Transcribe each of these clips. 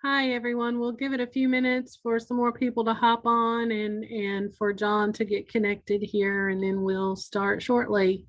Hi, everyone. We'll give it a few minutes for some more people to hop on and for John to get connected here, and then we'll start shortly.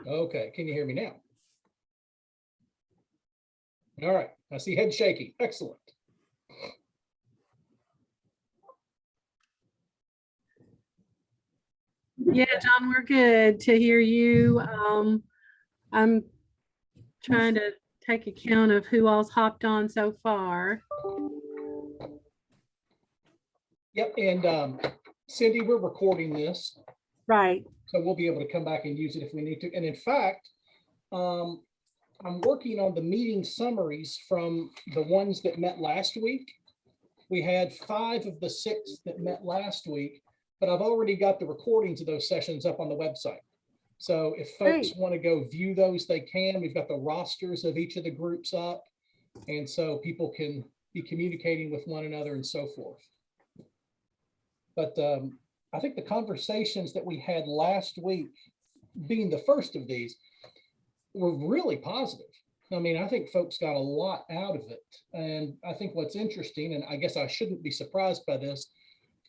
Okay, can you hear me now? All right, I see head shaking. Excellent. Yeah, John, we're good to hear you. I'm trying to take account of who all's hopped on so far. Yep, and Cindy, we're recording this. Right. So we'll be able to come back and use it if we need to. And in fact, I'm working on the meeting summaries from the ones that met last week. We had 5 of the 6 that met last week, but I've already got the recordings of those sessions up on the website. So if folks want to go view those, they can. We've got the rosters of each of the groups up. And so people can be communicating with one another and so forth. But I think the conversations that we had last week, being the first of these, were really positive. I mean, I think folks got a lot out of it. And I think what's interesting, and I guess I shouldn't be surprised by this,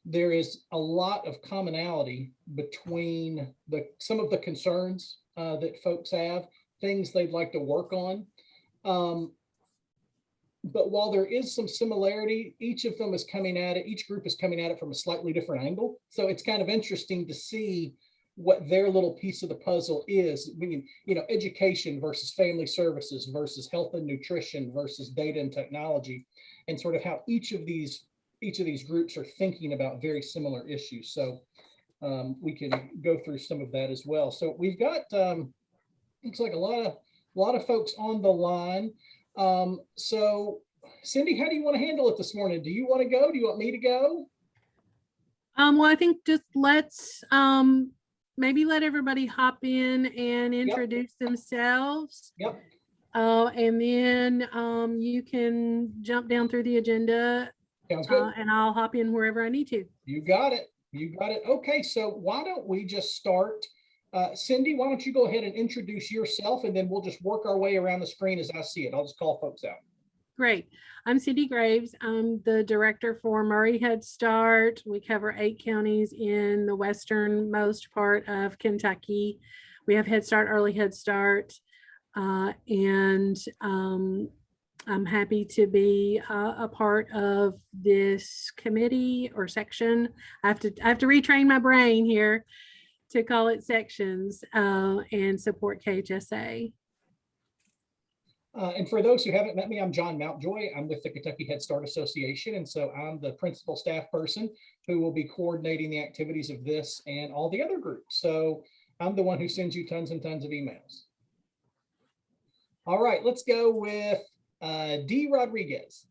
there is a lot of commonality between some of the concerns that folks have, things they'd like to work on. But while there is some similarity, each of them is coming at it, each group is coming at it from a slightly different angle. So it's kind of interesting to see what their little piece of the puzzle is. Education versus family services versus health and nutrition versus data and technology, and sort of how each of these groups are thinking about very similar issues. So we can go through some of that as well. So we've got looks like a lot of folks on the line. So Cindy, how do you want to handle it this morning? Do you want to go? Do you want me to go? Well, I think just let's maybe let everybody hop in and introduce themselves. Yep. And then you can jump down through the agenda. Sounds good. And I'll hop in wherever I need to. You got it. You got it. Okay, so why don't we just start? Cindy, why don't you go ahead and introduce yourself, and then we'll just work our way around the screen as I see it. I'll just call folks out. Great. I'm Cindy Graves. I'm the director for Murray Head Start. We cover 8 counties in the westernmost part of Kentucky. We have Head Start, Early Head Start, and I'm happy to be a part of this committee or section. I have to retrain my brain here to call it sections and support KHSA. And for those who haven't met me, I'm John Mountjoy. I'm with the Kentucky Head Start Association. And so I'm the principal staff person who will be coordinating the activities of this and all the other groups. So I'm the one who sends you tons and tons of emails. All right, let's go with Dee Rodriguez.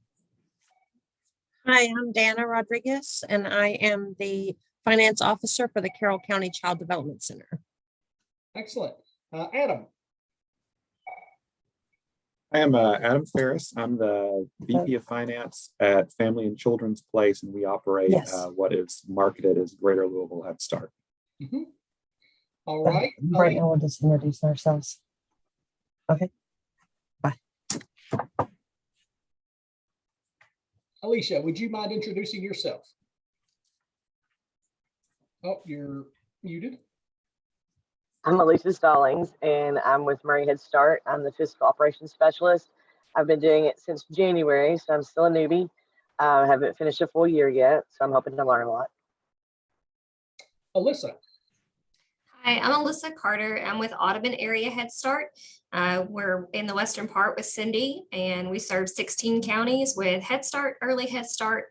Hi, I'm Dana Rodriguez, and I am the finance officer for the Carroll County Child Development Center. Excellent. Adam. I am Adam Ferris. I'm the VP of Finance at Family and Children's Place, and we operate what is marketed as Greater Louisville Head Start. Mm-hmm. All right. Right now, we'll just introduce ourselves. Okay. Bye. Alicia, would you mind introducing yourself? Oh, you're muted. I'm Alicia Stallings, and I'm with Murray Head Start. I'm the Fiscal Operations Specialist. I've been doing it since January, so I'm still a newbie. I haven't finished a full year yet, so I'm hoping to learn a lot. Alyssa. Hi, I'm Alyssa Carter. I'm with Audubon Area Head Start. We're in the western part with Cindy, and we serve 16 counties with Head Start, Early Head Start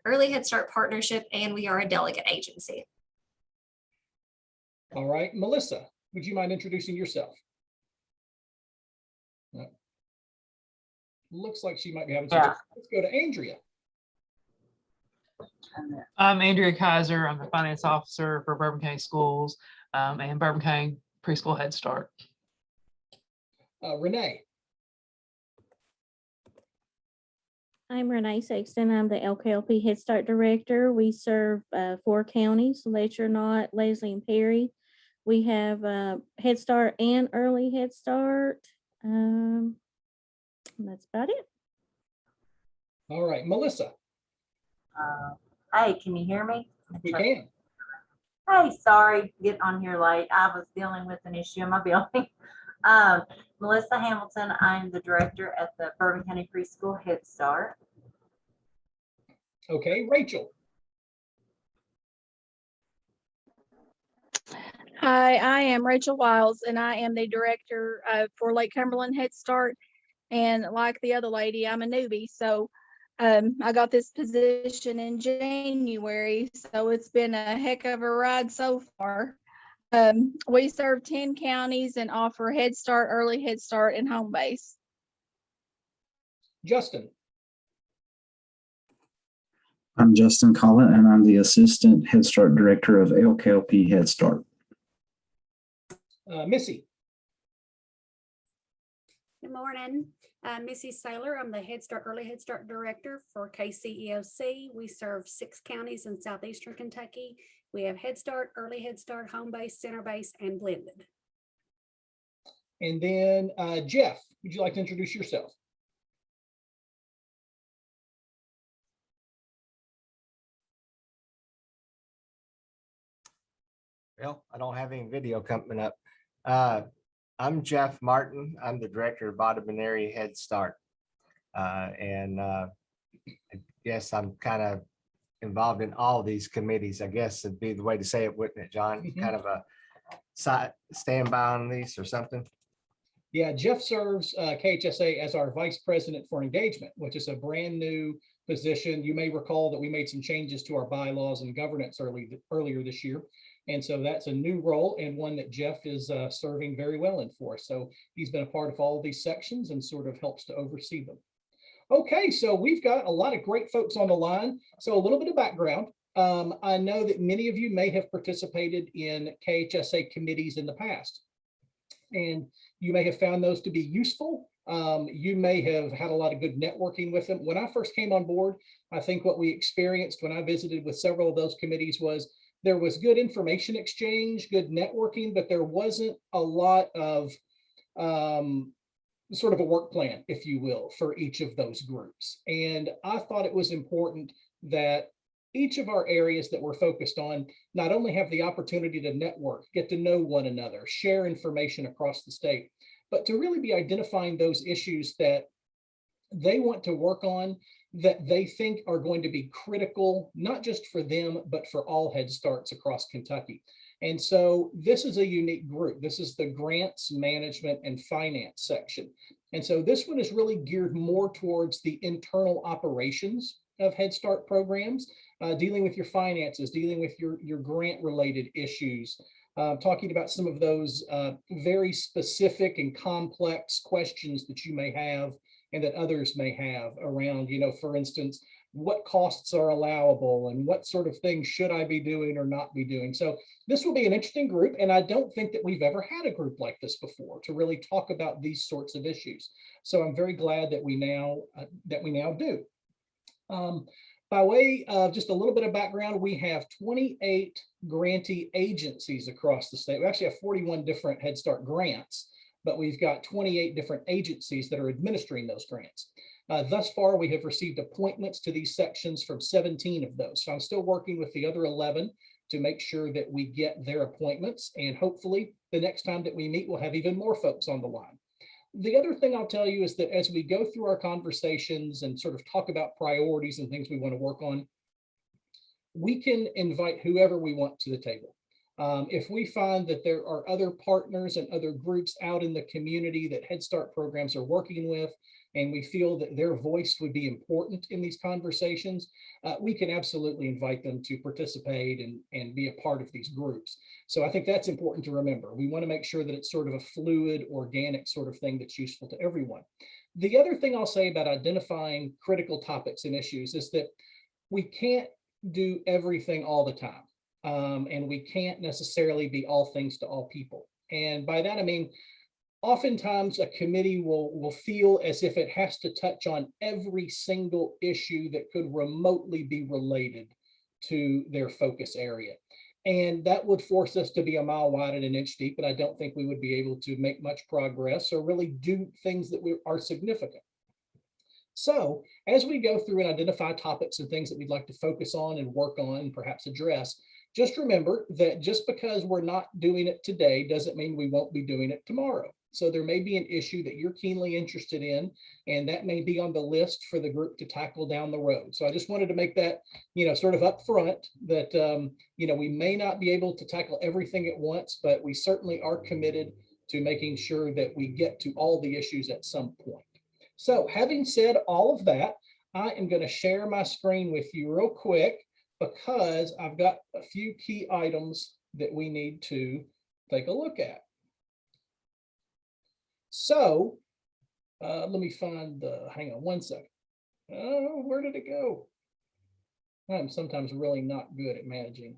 Partnership, and we are a delegate agency. All right, Melissa, would you mind introducing yourself? No. Looks like she might be having some. Let's go to Andrea. I'm Andrea Kaiser. I'm the finance officer for Bourbon County Schools and Bourbon County Preschool Head Start. Renee. I'm Renee Sexton. I'm the LKLP Head Start Director. We serve 4 counties, Letcher, Knott, Leslie, and Perry. We have Head Start and Early Head Start. And that's about it. All right, Melissa. Hey, can you hear me? We can. Hey, sorry, getting on here late. I was dealing with an issue in my building. Melissa Hamilton, I'm the director at the Bourbon County Preschool Head Start. Okay, Rachel. Hi, I am Rachel Wiles, and I am the director for Lake Cumberland Head Start. And like the other lady, I'm a newbie, so I got this position in January, so it's been a heck of a ride so far. We serve 10 counties and offer Head Start, Early Head Start, and home base. Justin. I'm Justin Collin, and I'm the Assistant Head Start Director of LKLP Head Start. Missy. Good morning. Missy Saylor. I'm the Head Start, Early Head Start Director for KCEOC. We serve 6 counties in southeastern Kentucky. We have Head Start, Early Head Start, Home Base, Center Base, and Blended. And then Jeff, would you like to introduce yourself? Well, I don't have any video coming up. I'm Jeff Martin. I'm the director of Audubon Area Head Start. I guess I'm kind of involved in all these committees, I guess would be the way to say it, wouldn't it, John? Mm-hmm. Kind of a standby on these or something? Yeah, Jeff serves KHSA as our Vice President for Engagement, which is a brand new position. You may recall that we made some changes to our bylaws and governance earlier this year. And so that's a new role and one that Jeff is serving very well in for. So he's been a part of all of these sections and sort of helps to oversee them. Okay, so we've got a lot of great folks on the line. So a little bit of background. I know that many of you may have participated in KHSA committees in the past, and you may have found those to be useful. You may have had a lot of good networking with them. When I first came on board, I think what we experienced when I visited with several of those committees was there was good information exchange, good networking, but there wasn't a lot of sort of a work plan, if you will, for each of those groups. And I thought it was important that each of our areas that we're focused on not only have the opportunity to network, get to know one another, share information across the state, but to really be identifying those issues that they want to work on, that they think are going to be critical, not just for them, but for all Head Starts across Kentucky. And so this is a unique group. This is the grants, management, and finance section. And so this one is really geared more towards the internal operations of Head Start programs, dealing with your finances, dealing with your grant related issues, talking about some of those very specific and complex questions that you may have and that others may have around, for instance, what costs are allowable and what sort of things should I be doing or not be doing. So this will be an interesting group. And I don't think that we've ever had a group like this before to really talk about these sorts of issues. So I'm very glad that we now do. By way of just a little bit of background, we have 28 grantee agencies across the state. We actually have 41 different Head Start grants, but we've got 28 different agencies that are administering those grants. Thus far, we have received appointments to these sections from 17 of those. So I'm still working with the other 11 to make sure that we get their appointments. And hopefully the next time that we meet, we'll have even more folks on the line. The other thing I'll tell you is that as we go through our conversations and sort of talk about priorities and things we want to work on, we can invite whoever we want to the table. If we find that there are other partners and other groups out in the community that Head Start programs are working with, and we feel that their voice would be important in these conversations, we can absolutely invite them to participate and be a part of these groups. So I think that's important to remember. We want to make sure that it's sort of a fluid, organic sort of thing that's useful to everyone. The other thing I'll say about identifying critical topics and issues is that we can't do everything all the time. And we can't necessarily be all things to all people. And by that, I mean, oftentimes a committee will feel as if it has to touch on every single issue that could remotely be related to their focus area. And that would force us to be a mile wide and an inch deep. And I don't think we would be able to make much progress or really do things that are significant. So as we go through and identify topics and things that we'd like to focus on and work on and perhaps address, just remember that just because we're not doing it today doesn't mean we won't be doing it tomorrow. So there may be an issue that you're keenly interested in, and that may be on the list for the group to tackle down the road. So I just wanted to make that, sort of upfront that, we may not be able to tackle everything at once, but we certainly are committed to making sure that we get to all the issues at some point. So having said all of that, I am going to share my screen with you real quick, because I've got a few key items that we need to take a look at. So let me find hang on one second. Oh, where did it go? I'm sometimes really not good at managing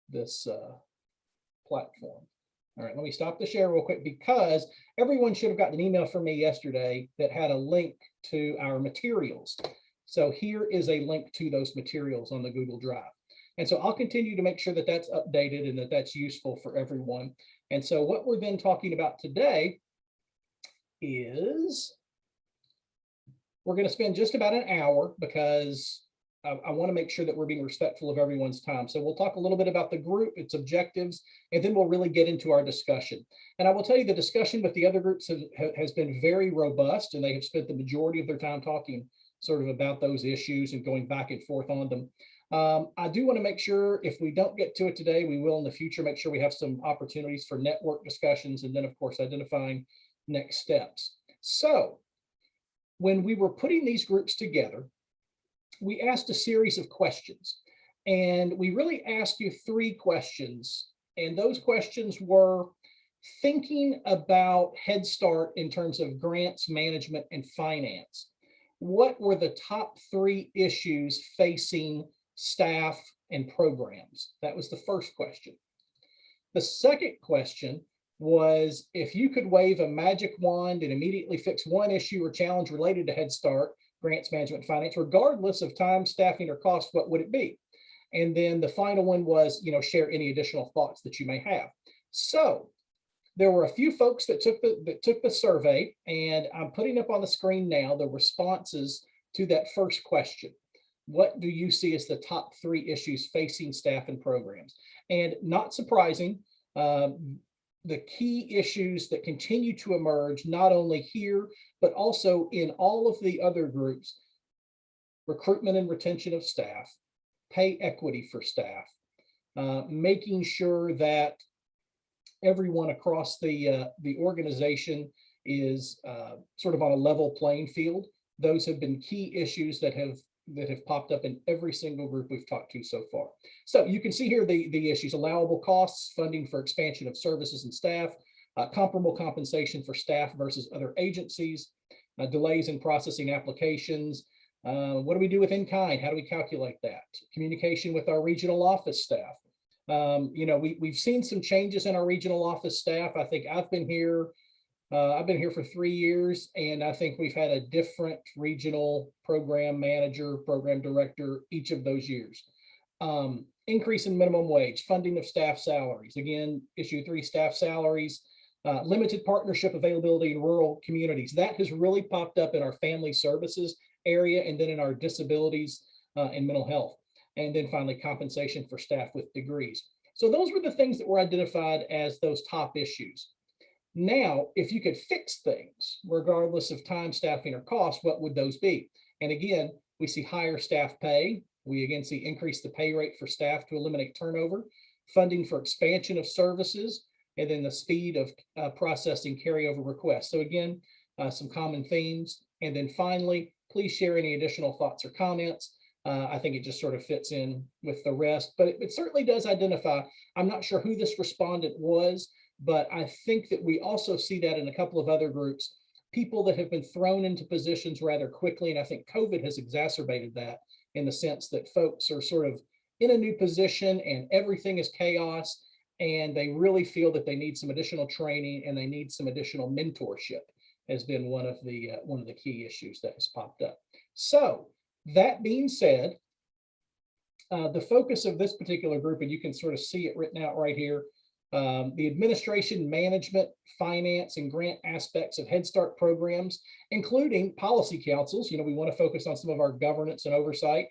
this platform. All right, let me stop the share real quick, because everyone should have gotten an email from me yesterday that had a link to our materials. So here is a link to those materials on the Google Drive. And so I'll continue to make sure that that's updated and that that's useful for everyone. And so what we're then talking about today is we're going to spend just about an hour, because I want to make sure that we're being respectful of everyone's time. So we'll talk a little bit about the group, its objectives, and then we'll really get into our discussion. And I will tell you, the discussion with the other groups has been very robust, and they have spent the majority of their time talking sort of about those issues and going back and forth on them. I do want to make sure, if we don't get to it today, we will in the future, make sure we have some opportunities for network discussions, and then of course identifying next steps. So when we were putting these groups together, we asked a series of questions, and we really asked you 3 questions. And those questions were thinking about Head Start in terms of grants, management, and finance. What were the top 3 issues facing staff and programs? That was the first question. The second question was, if you could wave a magic wand and immediately fix one issue or challenge related to Head Start, grants management, finance, regardless of time, staffing, or cost, what would it be? And then the final one was, share any additional thoughts that you may have. So there were a few folks that took the survey, and I'm putting up on the screen now the responses to that first question. What do you see as the top 3 issues facing staff and programs? And not surprising, the key issues that continue to emerge, not only here, but also in all of the other groups: recruitment and retention of staff, pay equity for staff, making sure that everyone across the organization is sort of on a level playing field. Those have been key issues that have popped up in every single group we've talked to so far. So you can see here the issues: allowable costs, funding for expansion of services and staff, comparable compensation for staff versus other agencies, delays in processing applications. What do we do with in-kind? How do we calculate that? Communication with our regional office staff. We've seen some changes in our regional office staff. I think I've been here for 3 years, and I think we've had a different regional program manager, program director each of those years. Increase in minimum wage, funding of staff salaries. Again, issue 3, staff salaries. Limited partnership availability in rural communities. That has really popped up in our family services area, and then in our disabilities and mental health. And then finally, compensation for staff with degrees. So those were the things that were identified as those top issues. Now, if you could fix things, regardless of time, staffing, or cost, what would those be? And again, we see higher staff pay. We again see increase the pay rate for staff to eliminate turnover, funding for expansion of services, and then the speed of processing carryover requests. So again, some common themes. And then finally, please share any additional thoughts or comments. I think it just sort of fits in with the rest, but it certainly does identify. I'm not sure who this respondent was, but I think that we also see that in a couple of other groups, people that have been thrown into positions rather quickly. And I think COVID has exacerbated that, in the sense that folks are sort of in a new position and everything is chaos, and they really feel that they need some additional training and they need some additional mentorship, has been one of the key issues that has popped up. So that being said, the focus of this particular group, and you can sort of see it written out right here, the administration, management, finance, and grant aspects of Head Start programs, including policy councils. We want to focus on some of our governance and oversight,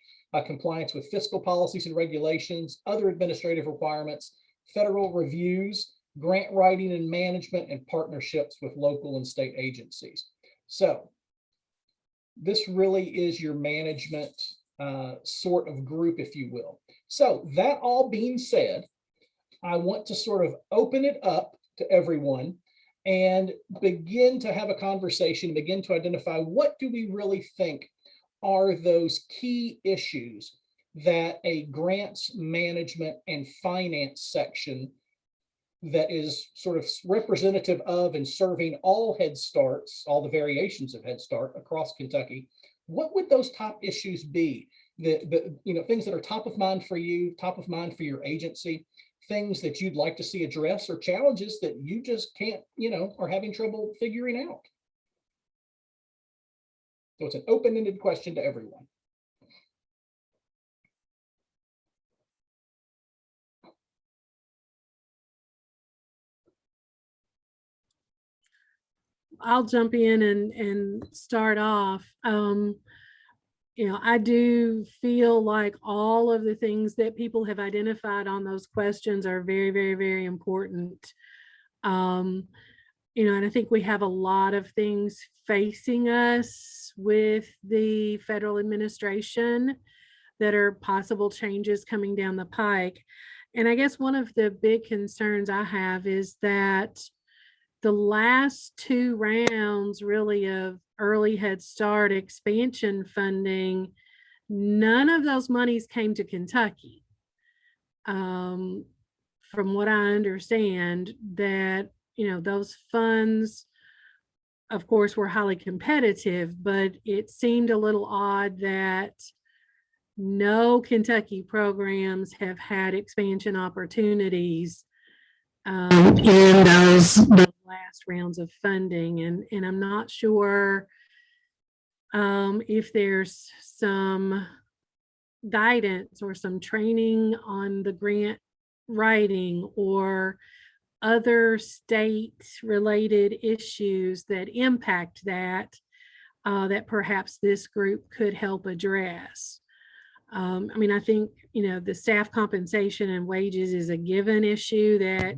compliance with fiscal policies and regulations, other administrative requirements, federal reviews, grant writing and management, and partnerships with local and state agencies. So this really is your management sort of group, if you will. So that all being said, I want to sort of open it up to everyone and begin to have a conversation, begin to identify, what do we really think are those key issues that a grants management and finance section that is sort of representative of and serving all Head Starts, all the variations of Head Start across Kentucky, what would those top issues be? The things that are top of mind for you, top of mind for your agency, things that you'd like to see addressed, or challenges that you just can't, are having trouble figuring out. So it's an open-ended question to everyone. I'll jump in and start off. I do feel like all of the things that people have identified on those questions are very, very, very important. And I think we have a lot of things facing us with the federal administration that are possible changes coming down the pike. And I guess one of the big concerns I have is that the last 2 rounds really of early Head Start expansion funding, none of those monies came to Kentucky. From what I understand, that, those funds, of course, were highly competitive, but it seemed a little odd that no Kentucky programs have had expansion opportunities in those last rounds of funding. And I'm not sure if there's some guidance or some training on the grant writing or other state related issues that impact that, that perhaps this group could help address. I mean, I think, the staff compensation and wages is a given issue that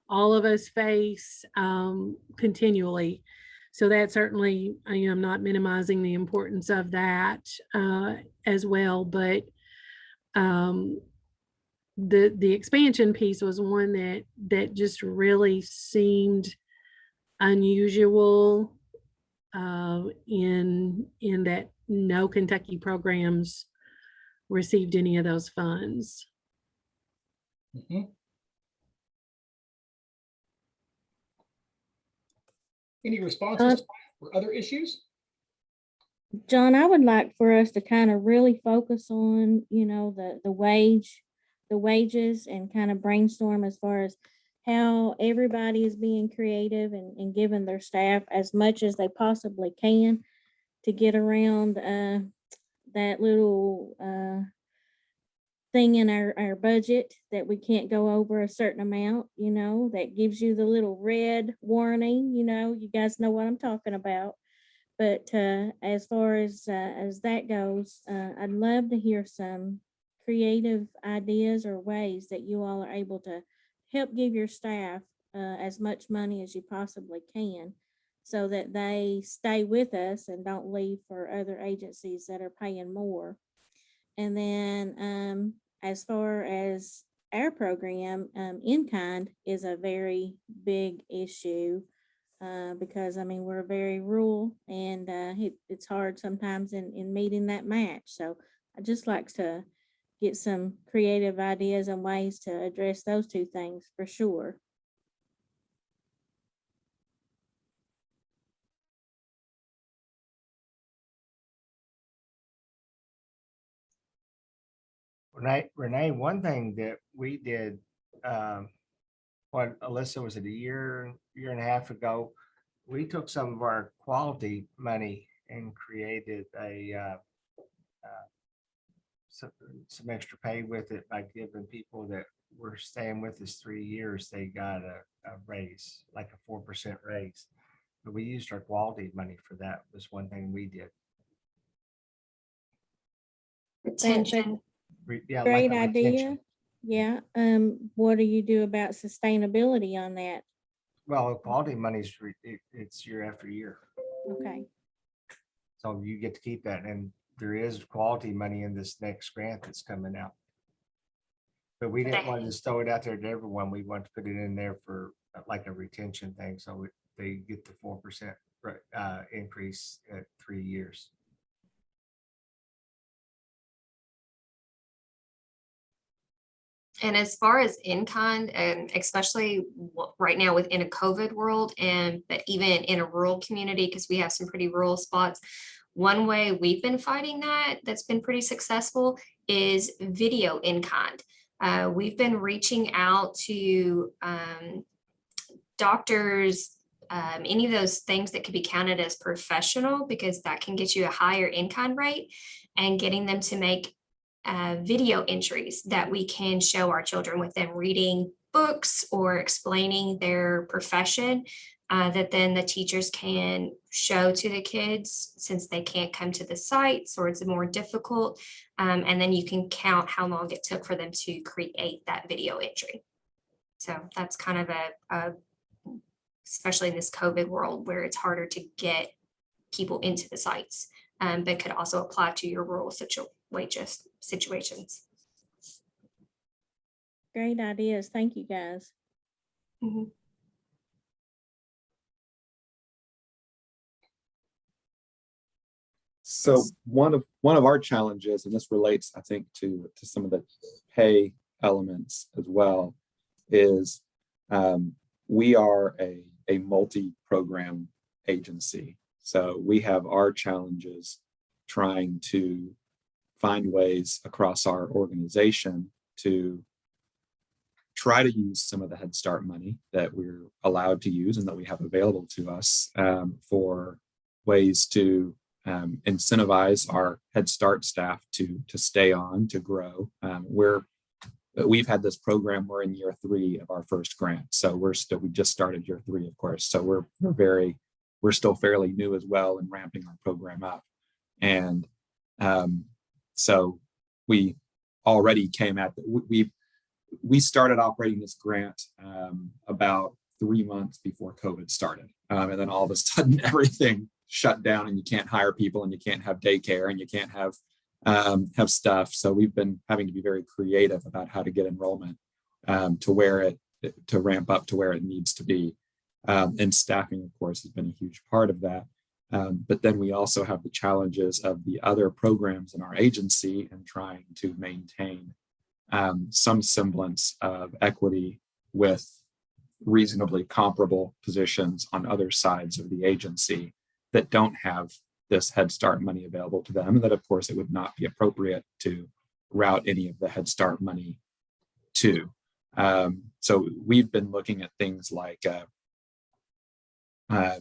all of us face continually. So that certainly, I'm not minimizing the importance of that as well, but the expansion piece was one that just really seemed unusual in that no Kentucky programs received any of those funds. Any responses or other issues? John, I would like for us to kind of really focus on, the wages and kind of brainstorm as far as how everybody is being creative and giving their staff as much as they possibly can to get around that little thing in our budget that we can't go over a certain amount, that gives you the little red warning, you guys know what I'm talking about. But as far as that goes, I'd love to hear some creative ideas or ways that you all are able to help give your staff as much money as you possibly can so that they stay with us and don't leave for other agencies that are paying more. And then as far as our program, in-kind is a very big issue because, we're very rural and it's hard sometimes in meeting that match. So I just like to get some creative ideas and ways to address those two things for sure. Renee, one thing that we did, what Alyssa was it a year and a half ago, we took some of our quality money and created some extra pay with it by giving people that were staying with us 3 years, they got a raise, like a 4% raise. But we used our quality money for that, was one thing we did. Retention. Yeah, Great like idea. Yeah. What do you do about sustainability on that? Well, quality money's it's year after year. Okay. So you get to keep that, and there is quality money in this next grant that's coming out. But we didn't want to just throw it out there to everyone. We want to put it in there for like a retention thing, so they get the 4% increase at 3 years. And as far as in-kind, and especially right now within a COVID world, but even in a rural community, because we have some pretty rural spots, one way we've been fighting that's been pretty successful is video in-kind. We've been reaching out to doctors, any of those things that could be counted as professional, because that can get you a higher in-kind rate, and getting them to make video entries that we can show our children with them reading books or explaining their profession, that then the teachers can show to the kids since they can't come to the sites or it's more difficult. And then you can count how long it took for them to create that video entry. So that's kind of especially in this COVID world where it's harder to get people into the sites, but could also apply to your rural situations. Great ideas. Thank you, guys. Mm-hmm. So one of our challenges, and this relates, I think, to some of the pay elements as well, is we are a multi-program agency. So we have our challenges trying to find ways across our organization to try to use some of the Head Start money that we're allowed to use and that we have available to us for ways to incentivize our Head Start staff to stay on, to grow. We've had this program, we're in year 3 of our first grant. So we just started year 3, of course. So we're still fairly new as well and ramping our program up. And so we already came at, we started operating this grant about 3 months before COVID started. And then all of a sudden everything shut down and you can't hire people and you can't have daycare and you can't have stuff. So we've been having to be very creative about how to get enrollment to ramp up to where it needs to be. And staffing, of course, has been a huge part of that. But then we also have the challenges of the other programs in our agency and trying to maintain some semblance of equity with reasonably comparable positions on other sides of the agency that don't have this Head Start money available to them, and that of course it would not be appropriate to route any of the Head Start money to. So we've been looking at things like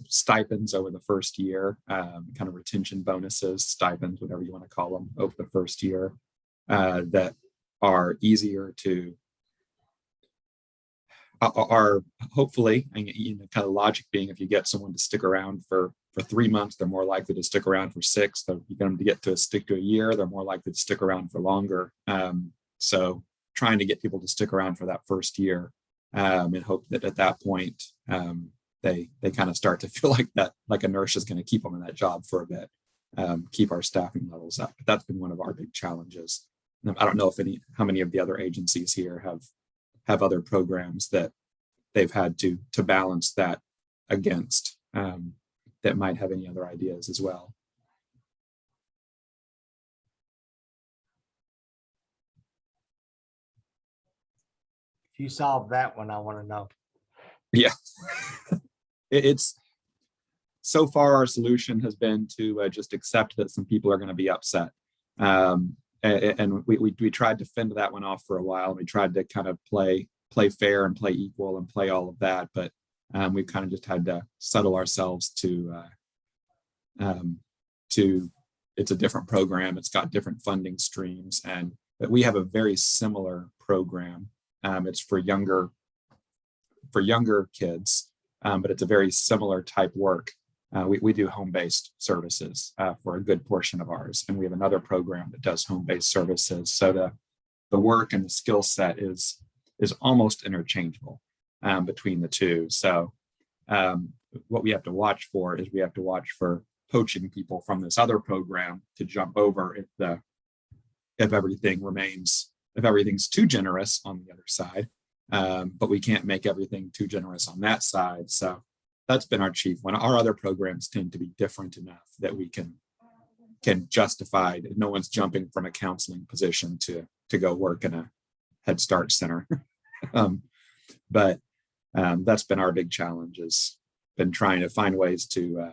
stipends over the first year, kind of retention bonuses, stipends, whatever you want to call them, over the first year, that are easier to, are hopefully, and kind of logic being, if you get someone to stick around for 3 months, they're more likely to stick around for 6. So you get them to stick to a year, they're more likely to stick around for longer. So trying to get people to stick around for that first year, and hope that at that point they kind of start to feel like inertia is going to keep them in that job for a bit, keep our staffing levels up. But that's been one of our big challenges. I don't know how many of the other agencies here have other programs that they've had to balance that against, that might have any other ideas as well. If you solve that one, I want to know. Yeah. It's so far our solution has been to just accept that some people are going to be upset. And we tried to fend that one off for a while. We tried to kind of play fair and play equal and play all of that, but we've kind of just had to settle ourselves to it's a different program. It's got different funding streams, but we have a very similar program. It's for younger kids, but it's a very similar type work. We do home-based services for a good portion of ours, and we have another program that does home-based services. So the work and the skill set is almost interchangeable between the two. So what we have to watch for is we have to watch for poaching people from this other program to jump over if everything's too generous on the other side, but we can't make everything too generous on that side. So that's been our chief one. Our other programs tend to be different enough that we can justify that no one's jumping from a counseling position to go work in a Head Start center. But that's been our big challenge, is been trying to find ways to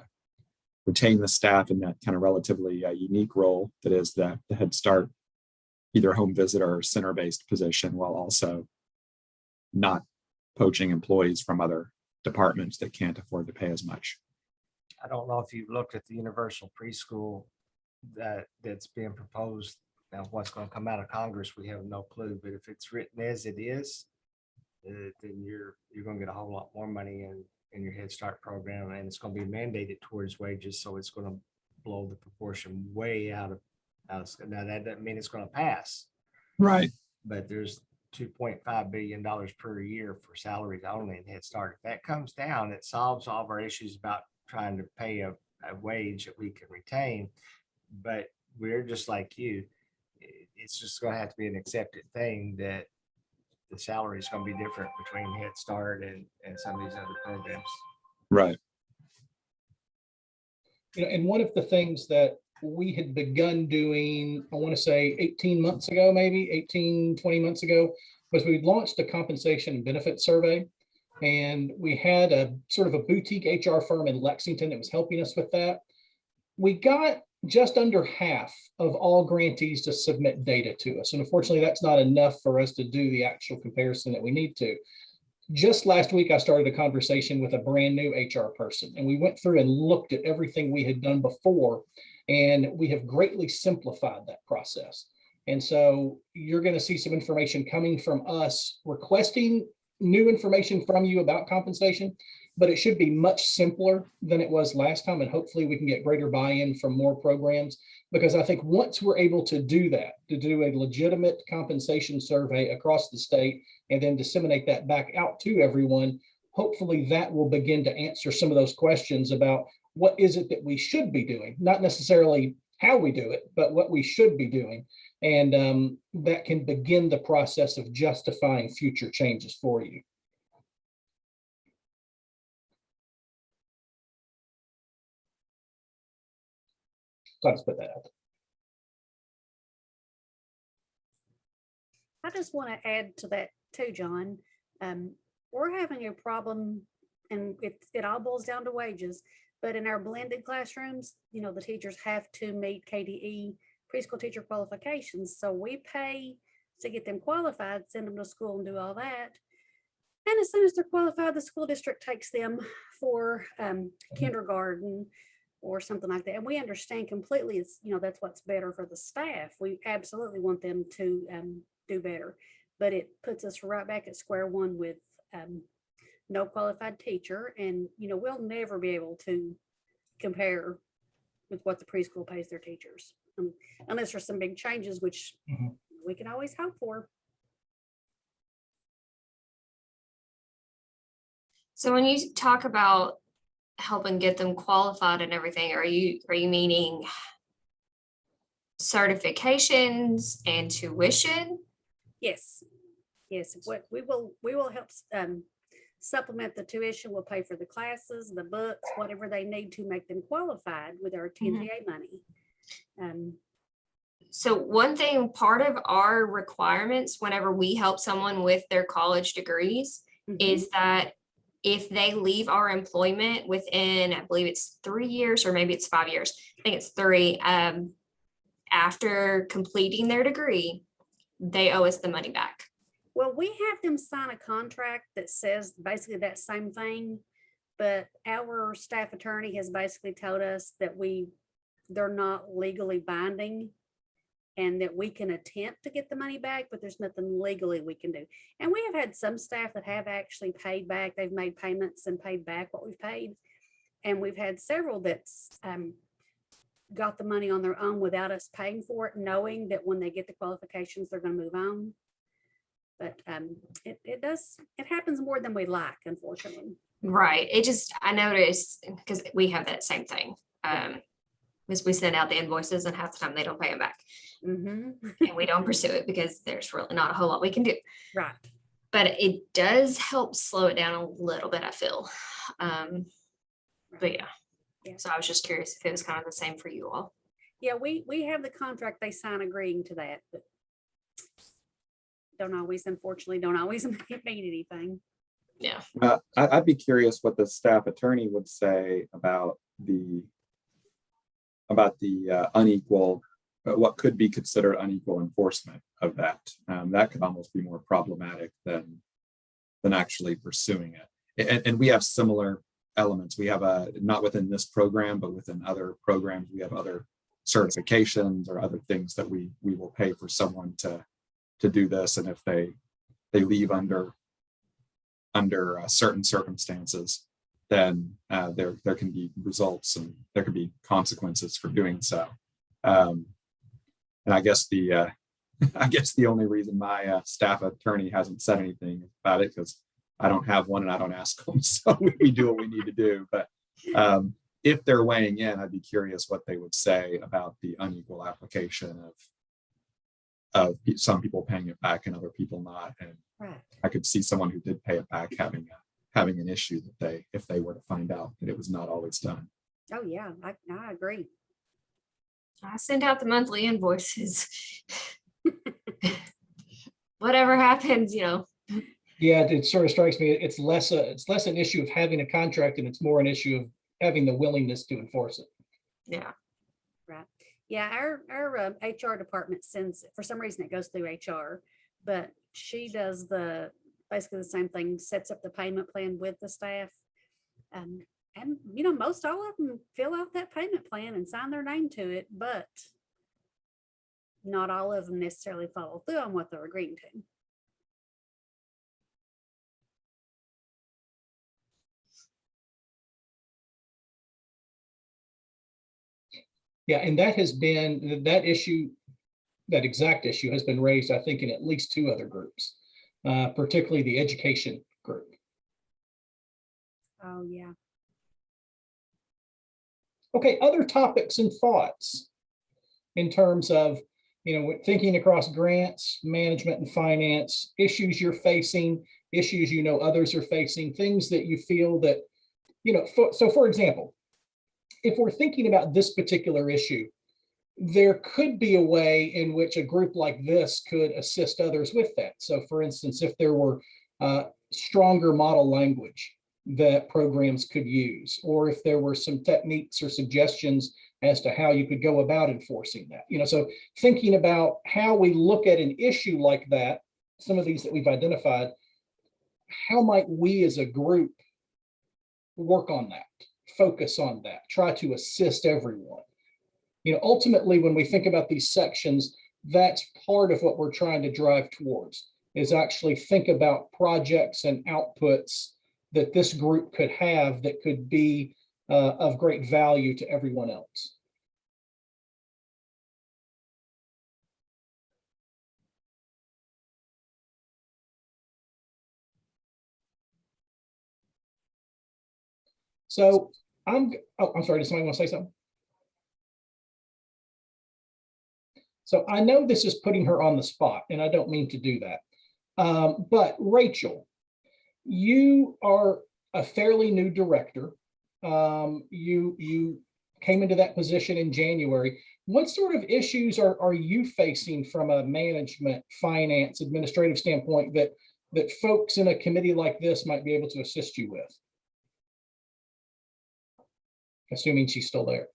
retain the staff in that kind of relatively unique role that is the Head Start, either home visit or center-based position, while also not poaching employees from other departments that can't afford to pay as much. I don't know if you've looked at the universal preschool that's being proposed. Now, what's going to come out of Congress, we have no clue. But if it's written as it is, then you're going to get a whole lot more money in your Head Start program, and it's going to be mandated towards wages. So it's going to blow the proportion way out of. Now that doesn't mean it's going to pass, right? But there's $2.5 billion per year for salaries only in Head Start. If that comes down, it solves all of our issues about trying to pay a wage that we can retain. But we're just like you. It's just going to have to be an accepted thing that the salary is going to be different between Head Start and some of these other programs. Right. And one of the things that we had begun doing, I want to say 18 months ago, maybe 20 months ago, was we launched a compensation and benefit survey. And we had a sort of a boutique HR firm in Lexington that was helping us with that. We got just under half of all grantees to submit data to us. And unfortunately, that's not enough for us to do the actual comparison that we need to. Just last week, I started a conversation with a brand new HR person, and we went through and looked at everything we had done before, and we have greatly simplified that process. And so you're going to see some information coming from us requesting new information from you about compensation, but it should be much simpler than it was last time. And hopefully we can get greater buy-in from more programs, because I think once we're able to do that, to do a legitimate compensation survey across the state and then disseminate that back out to everyone, hopefully that will begin to answer some of those questions about what is it that we should be doing, not necessarily how we do it, but what we should be doing. And that can begin the process of justifying future changes for you. So I'll just put that out. I just want to add to that too, John. We're having a problem, and it all boils down to wages, but in our blended classrooms, you know, the teachers have to meet KDE preschool teacher qualifications. So we pay to get them qualified, send them to school and do all that. And as soon as they're qualified, the school district takes them for kindergarten or something like that. And we understand completely, it's, you know, that's what's better for the staff. We absolutely want them to do better, but it puts us right back at square one with no qualified teacher. And, you know, we'll never be able to compare with what the preschool pays their teachers, unless there's some big changes, which we can always hope for. So when you talk about helping get them qualified and everything, are you meaning certifications and tuition? Yes. What we will help supplement the tuition. We'll pay for the classes, the books, whatever they need to make them qualified with our TNTA money. So one thing, part of our requirements whenever we help someone with their college degrees is that if they leave our employment within, I believe it's 3 years or maybe it's 5 years, I think it's 3, after completing their degree, they owe us the money back. Well, we have them sign a contract that says basically that same thing, but our staff attorney has basically told us that they're not legally binding and that we can attempt to get the money back, but there's nothing legally we can do. And we have had some staff that have actually paid back. They've made payments and paid back what we've paid. And we've had several that's got the money on their own without us paying for it, knowing that when they get the qualifications, they're going to move on. But it happens more than we like, unfortunately. Right. I noticed because we have that same thing. Because we send out the invoices and half the time they don't pay them back. And we don't pursue it because there's really not a whole lot we can do. Right. But it does help slow it down a little bit, I feel. But yeah. So I was just curious if it was kind of the same for you all. Yeah, we have the contract they sign agreeing to that, but unfortunately don't always mean anything. Yeah. I'd be curious what the staff attorney would say about the unequal, what could be considered unequal enforcement of that. That could almost be more problematic than actually pursuing it. And we have similar elements. We have not within this program, but within other programs, we have other certifications or other things that we will pay for someone to do this. And if they leave under certain circumstances, then there can be results and there can be consequences for doing so. And I guess the only reason my staff attorney hasn't said anything about it because I don't have one and I don't ask them, so we do what we need to do. But if they're weighing in, I'd be curious what they would say about the unequal application of some people paying it back and other people not. And I could see someone who did pay it back having an issue that if they were to find out that it was not always done. Oh yeah, I agree. I send out the monthly invoices. Whatever happens, Yeah, it sort of strikes me. It's less an issue of having a contract, and it's more an issue of having the willingness to enforce it. Yeah. Right. Yeah, our HR department sends, for some reason it goes through HR, but she does basically the same thing, sets up the payment plan with the staff. And most all of them fill out that payment plan and sign their name to it, but not all of them necessarily follow through on what they're agreeing to. Yeah, and that has been, that issue, that exact issue has been raised, I think, in at least 2 other groups, particularly the education group. Oh, yeah. Okay, other topics and thoughts in terms of, thinking across grants, management and finance, issues you're facing, issues others are facing, things that you feel that, so for example, if we're thinking about this particular issue, there could be a way in which a group like this could assist others with that. So for instance, if there were stronger model language that programs could use, or if there were some techniques or suggestions as to how you could go about enforcing that. So thinking about how we look at an issue like that, some of these that we've identified, how might we as a group work on that, focus on that, try to assist everyone? Ultimately, when we think about these sections, that's part of what we're trying to drive towards, is actually think about projects and outputs that this group could have that could be of great value to everyone else. So I'm sorry, does somebody want to say something? So I know this is putting her on the spot, and I don't mean to do that. But Rachel, you are a fairly new director. You came into that position in January. What sort of issues are you facing from a management, finance, administrative standpoint that folks in a committee like this might be able to assist you with? Assuming she's still there.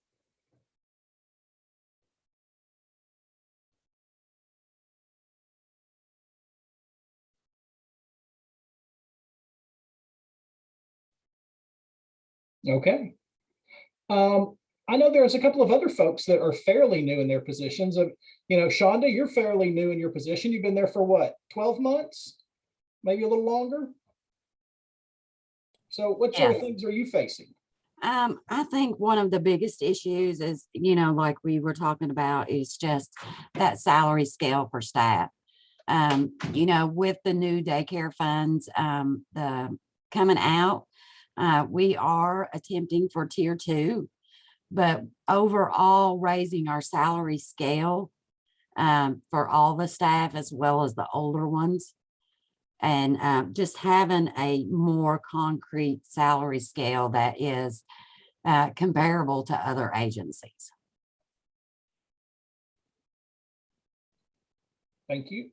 Okay. I know there's a couple of other folks that are fairly new in their positions. Shonda, you're fairly new in your position. You've been there for what, 12 months? Maybe a little longer? So what sort of things are you facing? I think one of the biggest issues is, like we were talking about, is just that salary scale for staff. With the new daycare funds coming out, we are attempting for tier 2, but overall raising our salary scale for all the staff as well as the older ones, and just having a more concrete salary scale that is comparable to other agencies. Thank you.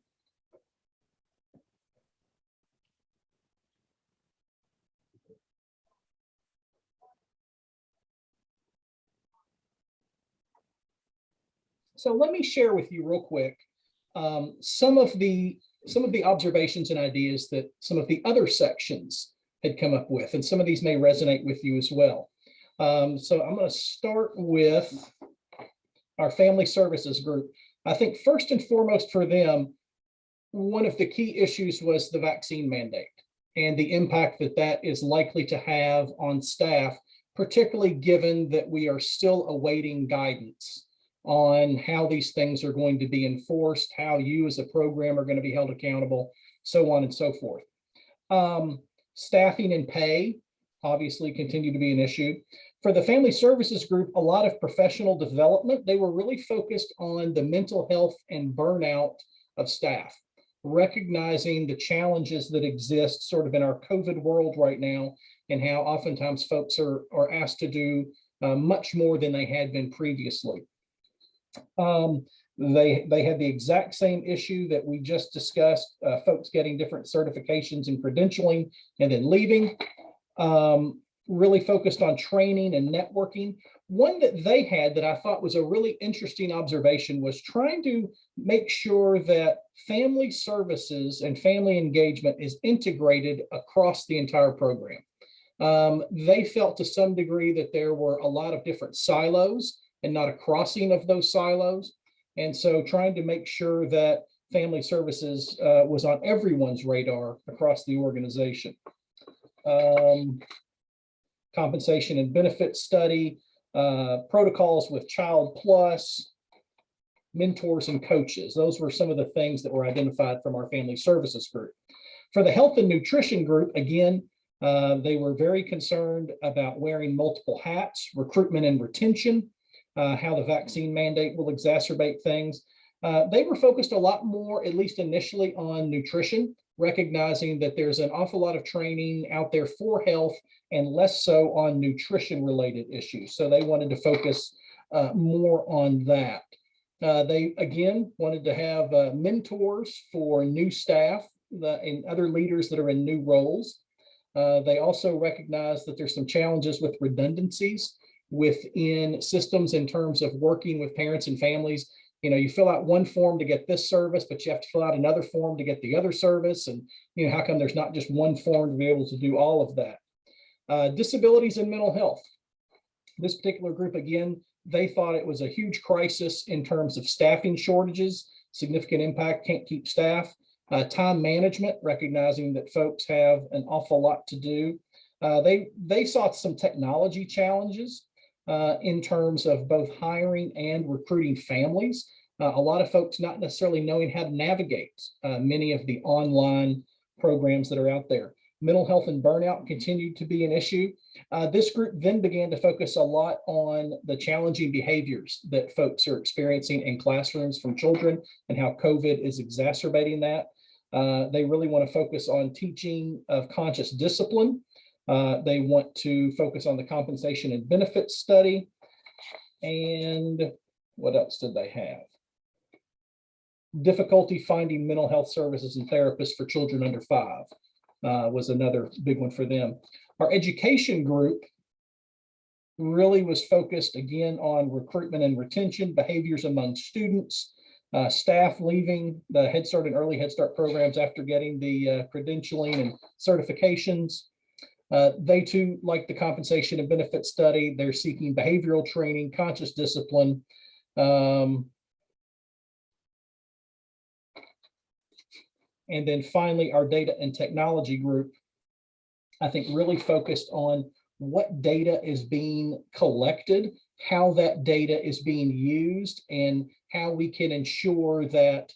So let me share with you real quick some of the observations and ideas that some of the other sections had come up with, and some of these may resonate with you as well. So I'm going to start with our family services group. I think first and foremost for them, one of the key issues was the vaccine mandate and the impact that that is likely to have on staff, particularly given that we are still awaiting guidance on how these things are going to be enforced, how you as a program are going to be held accountable, so on and so forth. Staffing and pay obviously continue to be an issue. For the family services group, a lot of professional development. They were really focused on the mental health and burnout of staff, recognizing the challenges that exist sort of in our COVID world right now, and how oftentimes folks are asked to do much more than they had been previously. They had the exact same issue that we just discussed, folks getting different certifications and credentialing and then leaving. Really focused on training and networking. one that they had that I thought was a really interesting observation was trying to make sure that family services and family engagement is integrated across the entire program. They felt to some degree that there were a lot of different silos and not a crossing of those silos. And so trying to make sure that family services was on everyone's radar across the organization. Compensation and benefits study, protocols with Child Plus, mentors and coaches. Those were some of the things that were identified from our family services group. For the health and nutrition group, again, they were very concerned about wearing multiple hats, recruitment and retention, how the vaccine mandate will exacerbate things. They were focused a lot more, at least initially, on nutrition, recognizing that there's an awful lot of training out there for health and less so on nutrition related issues. So they wanted to focus more on that. They, again, wanted to have mentors for new staff and other leaders that are in new roles. They also recognize that there's some challenges with redundancies within systems in terms of working with parents and families. You know, you fill out one form to get this service, but you have to fill out another form to get the other service. And, you know, how come there's not just one form to be able to do all of that? Disabilities and mental health. This particular group, again, they thought it was a huge crisis in terms of staffing shortages, significant impact, can't keep staff. Time management, recognizing that folks have an awful lot to do. They saw some technology challenges in terms of both hiring and recruiting families. A lot of folks not necessarily knowing how to navigate many of the online programs that are out there. Mental health and burnout continued to be an issue. This group then began to focus a lot on the challenging behaviors that folks are experiencing in classrooms from children and how COVID is exacerbating that. They really want to focus on teaching of conscious discipline. They want to focus on the compensation and benefits study. And what else did they have? Difficulty finding mental health services and therapists for children under 5 was another big one for them. Our education group really was focused again on recruitment and retention, behaviors among students, staff leaving the Head Start and Early Head Start programs after getting the credentialing and certifications. They too, like the compensation and benefit study, they're seeking behavioral training, conscious discipline. And then finally, our data and technology group, I think really focused on what data is being collected, how that data is being used, and how we can ensure that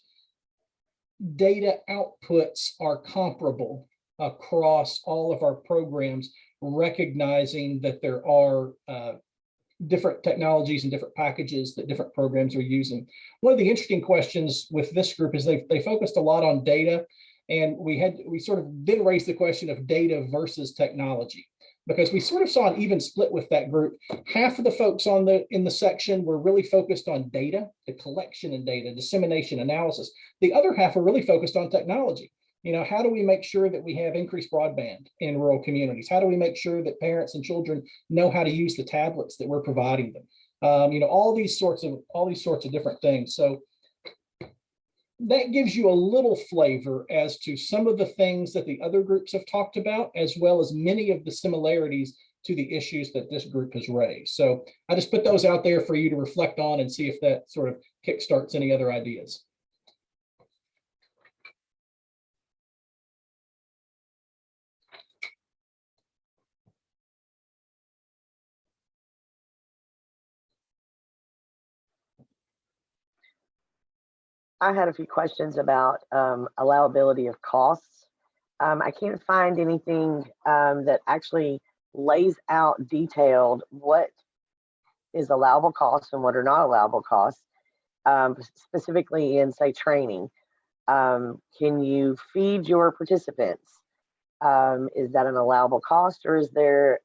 data outputs are comparable across all of our programs, recognizing that there are different technologies and different packages that different programs are using. One of the interesting questions with this group is they focused a lot on data, and we sort of then raised the question of data versus technology, because we sort of saw an even split with that group. Half of the folks in the section were really focused on data, the collection and data, dissemination, analysis. The other half were really focused on technology. You know, how do we make sure that we have increased broadband in rural communities? How do we make sure that parents and children know how to use the tablets that we're providing them? You know, all these sorts of different things. So that gives you a little flavor as to some of the things that the other groups have talked about, as well as many of the similarities to the issues that this group has raised. So I just put those out there for you to reflect on and see if that sort of kickstarts any other ideas. I had a few questions about allowability of costs. I can't find anything that actually lays out detailed what is allowable costs and what are not allowable costs, specifically in, say, training. Can you feed your participants? Is that an allowable cost, or is there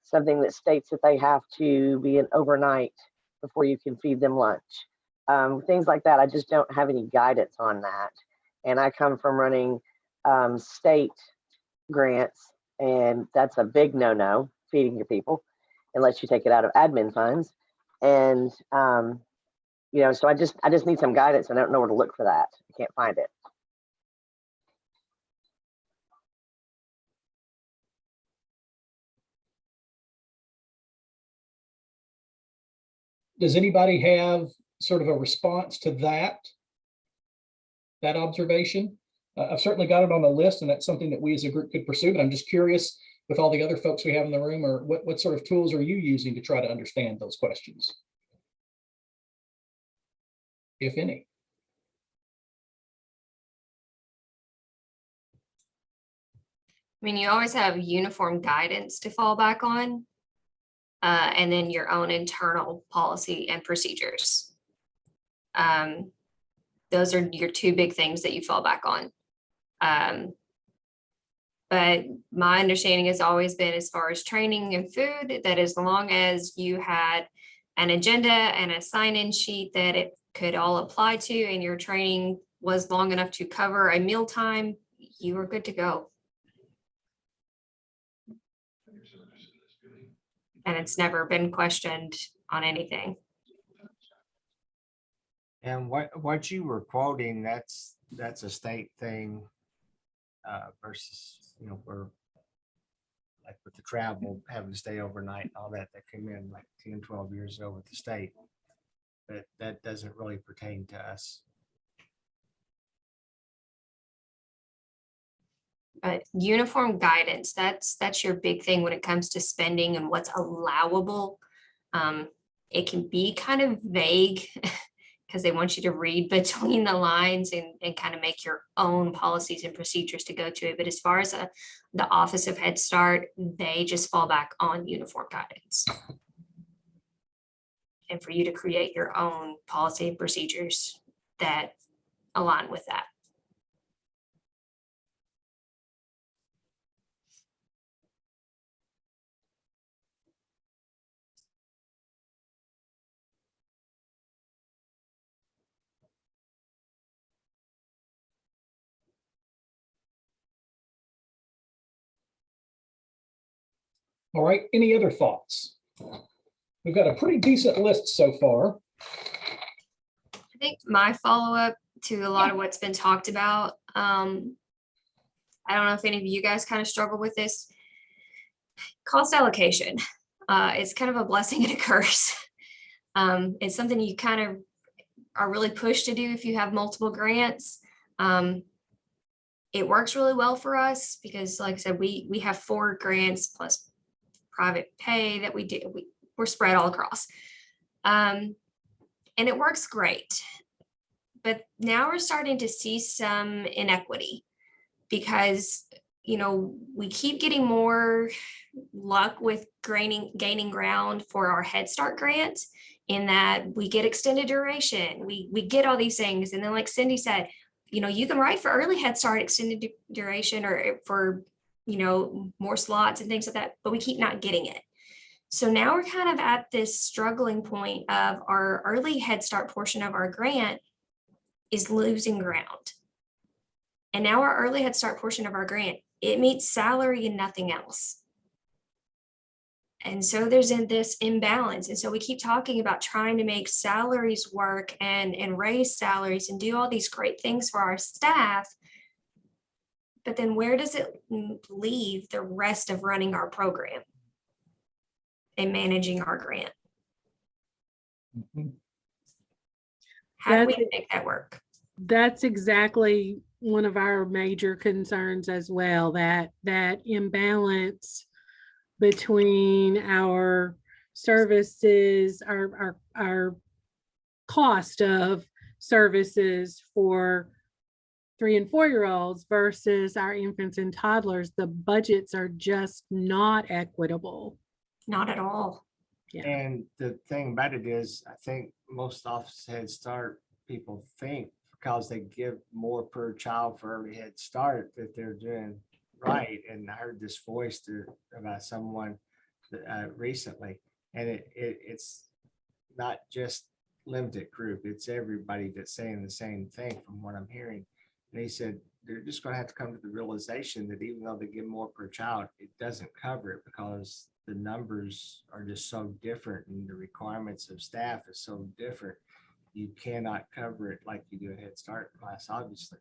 something that states that they have to be an overnight before you can feed them lunch? Things like that. I just don't have any guidance on that. And I come from running state grants, and that's a big no-no, feeding your people. and lets you take it out of admin funds. And, so I just need some guidance, and I don't know where to look for that. I can't find it. Does anybody have sort of a response to that observation? I've certainly got it on the list, and that's something that we as a group could pursue, but I'm just curious with all the other folks we have in the room, or what sort of tools are you using to try to understand those questions, if any? I mean, you always have uniform guidance to fall back on, and then your own internal policy and procedures. Those are your two big things that you fall back on. But my understanding has always been, as far as training and food, that as long as you had an agenda and a sign-in sheet that it could all apply to, and your training was long enough to cover a mealtime, you were good to go. And it's never been questioned on anything. And what you were quoting, that's a state thing versus, we're like with the travel, having to stay overnight and all that came in like 10, 12 years ago with the state. But that doesn't really pertain to us. But uniform guidance, that's your big thing when it comes to spending and what's allowable. It can be kind of vague because they want you to read between the lines and kind of make your own policies and procedures to go to it. But as far as the Office of Head Start, they just fall back on uniform guidance. And for you to create your own policy and procedures that align with that. All right, any other thoughts? We've got a pretty decent list so far. I think my follow-up to a lot of what's been talked about, I don't know if any of you guys kind of struggle with this. Cost allocation. It's kind of a blessing and a curse. It's something you kind of are really pushed to do if you have multiple grants. It works really well for us because, like I said, we have 4 grants plus private pay that we do. We're spread all across. And it works great. But now we're starting to see some inequity because, we keep getting more luck with gaining ground for our Head Start grant, in that we get extended duration. We get all these things. And then, like Cindy said, you can write for early Head Start extended duration or for, more slots and things like that, but we keep not getting it. So now we're kind of at this struggling point of our early Head Start portion of our grant is losing ground. And now our early Head Start portion of our grant, it meets salary and nothing else. And so there's this imbalance. And so we keep talking about trying to make salaries work and raise salaries and do all these great things for our staff. But then where does it leave the rest of running our program and managing our grant? How do we make that work? That's exactly one of our major concerns as well, that imbalance between our services, our cost of services for 3 and 4-year-olds versus our infants and toddlers. The budgets are just not equitable. Not at all. Yeah. And the thing about it is, I think most Office Head Start people think because they give more per child for early Head Start that they're doing right. And I heard this voice about someone recently, and it's not just limited group, it's everybody that's saying the same thing from what I'm hearing. And he said, they're just gonna have to come to the realization that even though they give more per child, it doesn't cover it because the numbers are just so different and the requirements of staff is so different. You cannot cover it like you do a Head Start class, obviously.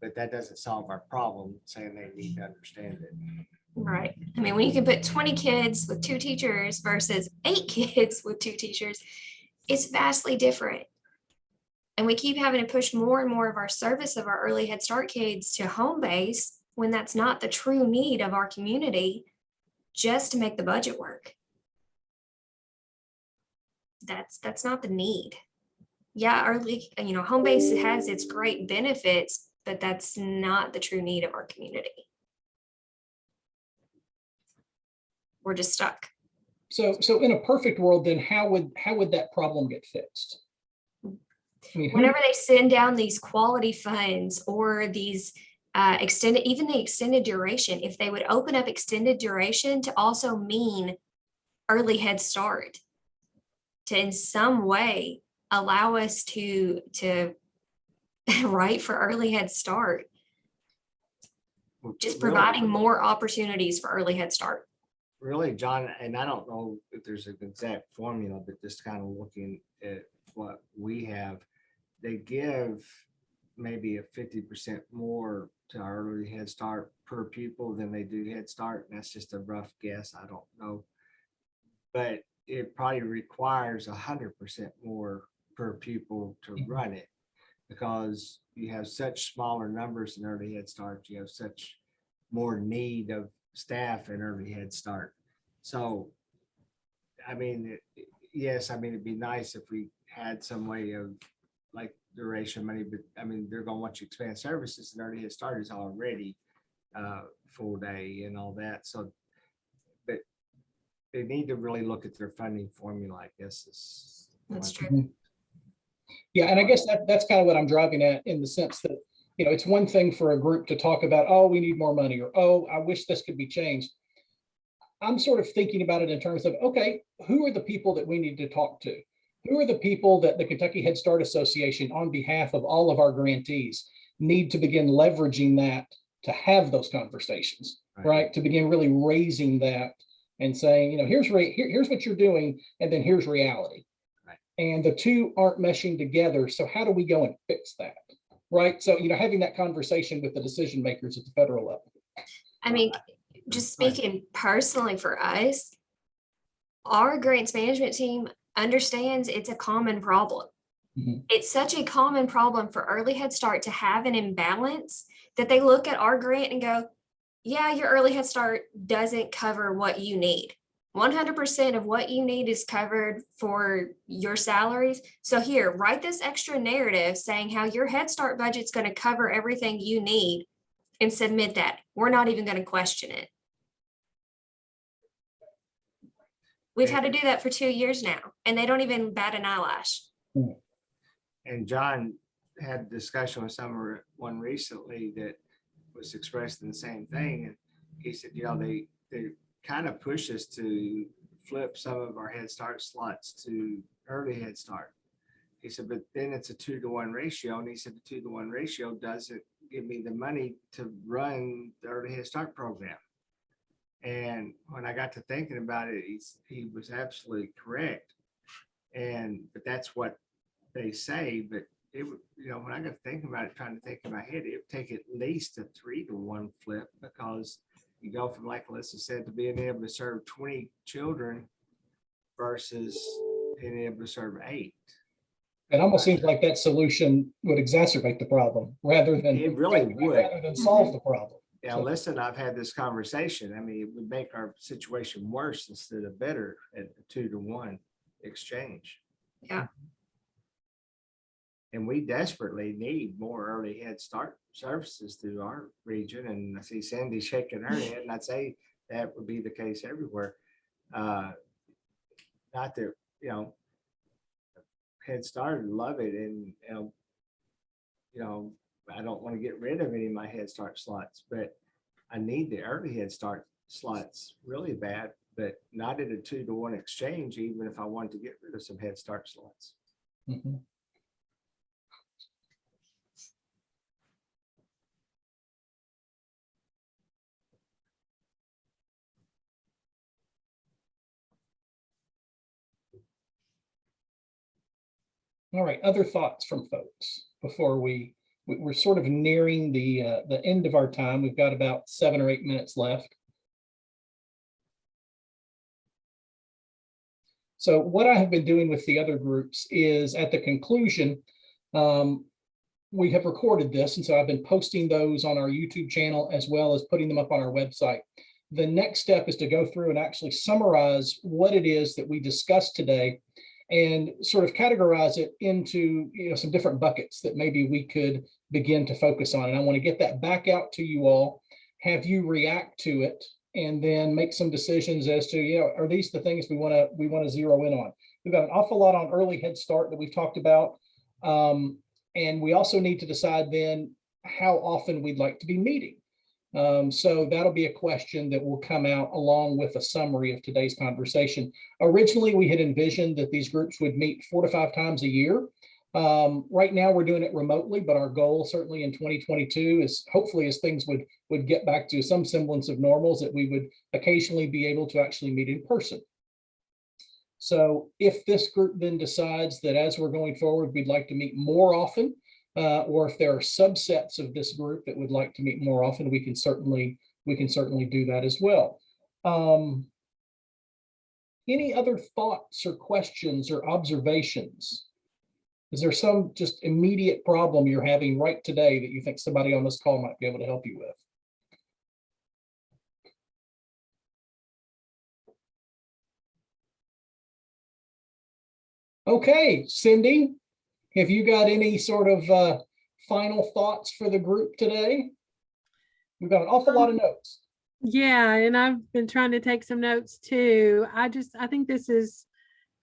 But that doesn't solve our problem, saying they need to understand it. Right. I mean, when you can put 20 kids with 2 teachers versus 8 kids with 2 teachers, it's vastly different. And we keep having to push more and more of our service of our early Head Start kids to home base when that's not the true need of our community, just to make the budget work. That's not the need. Yeah, early, home base has its great benefits, but that's not the true need of our community. We're just stuck. So in a perfect world, then how would that problem get fixed? I mean, Whenever they send down these quality funds or these even the extended duration, if they would open up extended duration to also mean early Head Start, to in some way allow us to write for early Head Start, just providing more opportunities for early Head Start. Really, John, and I don't know if there's an exact formula, but just kind of looking at what we have, they give maybe a 50% more to our early Head Start per pupil than they do Head Start. And that's just a rough guess. I don't know. But it probably requires 100% more per pupil to run it because you have such smaller numbers in early Head Start. You have such more need of staff in early Head Start. So, I mean, yes, I mean, it'd be nice if we had some way of like duration money, but I mean, they're going to want you to expand services and early Head Start is already full day and all that. So, but they need to really look at their funding formula, I guess. That's true. Yeah, and I guess that's kind of what I'm driving at in the sense that, it's one thing for a group to talk about, oh, we need more money, or, oh, I wish this could be changed. I'm sort of thinking about it in terms of, okay, who are the people that we need to talk to? Who are the people that the Kentucky Head Start Association, on behalf of all of our grantees, need to begin leveraging that to have those conversations, right? To begin really raising that and saying, here's what you're doing, and then here's reality. And the two aren't meshing together. So how do we go and fix that? Right. So, having that conversation with the decision makers at the federal level. I mean, just speaking personally for us, our grants management team understands it's a common problem. Mm-hmm. It's such a common problem for early Head Start to have an imbalance that they look at our grant and go, yeah, your early Head Start doesn't cover what you need. 100% of what you need is covered for your salaries. So here, write this extra narrative saying how your Head Start budget's going to cover everything you need and submit that. We're not even going to question it. We've had to do that for 2 years now, and they don't even bat an eyelash. And John had a discussion with someone recently that was expressing the same thing. And he said, they kind of push us to flip some of our Head Start slots to early Head Start. He said, but then it's a 2-to-1 ratio. And he said, the 2-to-1 ratio doesn't give me the money to run the early Head Start program. And when I got to thinking about it, he was absolutely correct. But that's what they say. But it would, when I got to thinking about it, trying to think in my head, it would take at least a 3-to-1 flip, because you go from, like Alyssa said, to being able to serve 20 children versus being able to serve 8. It almost seems like that solution would exacerbate the problem rather than solve the problem. Yeah, listen, I've had this conversation. I mean, it would make our situation worse instead of better at the 2-to-1 exchange. Yeah. And we desperately need more early Head Start services through our region. And I see Sandy shaking her head, and I'd say that would be the case everywhere. Not that, Head Start, love it. And, I don't want to get rid of any of my Head Start slots, but I need the early Head Start slots really bad, but not at a 2-to-1 exchange, even if I wanted to get rid of some Head Start slots. Mm-hmm. All right, other thoughts from folks before we're sort of nearing the end of our time. We've got about 7 or 8 minutes left. So what I have been doing with the other groups is at the conclusion, we have recorded this, and so I've been posting those on our YouTube channel as well as putting them up on our website. The next step is to go through and actually summarize what it is that we discussed today and sort of categorize it into some different buckets that maybe we could begin to focus on. And I want to get that back out to you all, have you react to it, and then make some decisions as to, are these the things we want to zero in on? We've got an awful lot on early Head Start that we've talked about. And we also need to decide then how often we'd like to be meeting. So that'll be a question that will come out along with a summary of today's conversation. Originally, we had envisioned that these groups would meet 4 to 5 times a year. Right now, we're doing it remotely, but our goal certainly in 2022 is hopefully as things would get back to some semblance of normals, that we would occasionally be able to actually meet in person. So if this group then decides that as we're going forward, we'd like to meet more often, or if there are subsets of this group that would like to meet more often, we can certainly do that as well. Any other thoughts or questions or observations? Is there some just immediate problem you're having right today that you think somebody on this call might be able to help you with? Okay, Cindy, have you got any sort of final thoughts for the group today? We've got an awful lot of notes. Yeah, and I've been trying to take some notes too. I think this is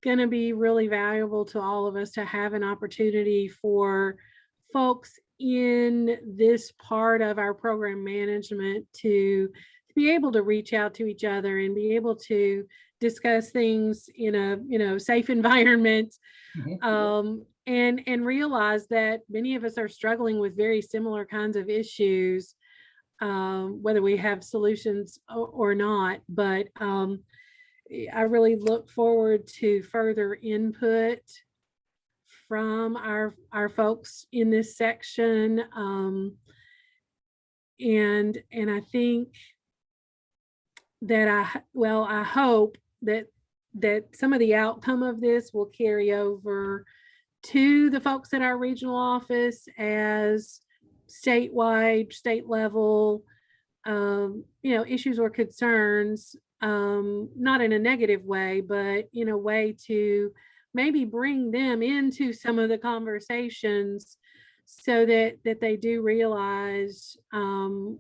going to be really valuable to all of us to have an opportunity for folks in this part of our program management to be able to reach out to each other and be able to discuss things in a safe environment. And realize that many of us are struggling with very similar kinds of issues, whether we have solutions or not. But I really look forward to further input from our folks in this section. And I think that I hope that some of the outcome of this will carry over to the folks at our regional office as statewide, state level, issues or concerns, not in a negative way, but in a way to maybe bring them into some of the conversations so that they do realize the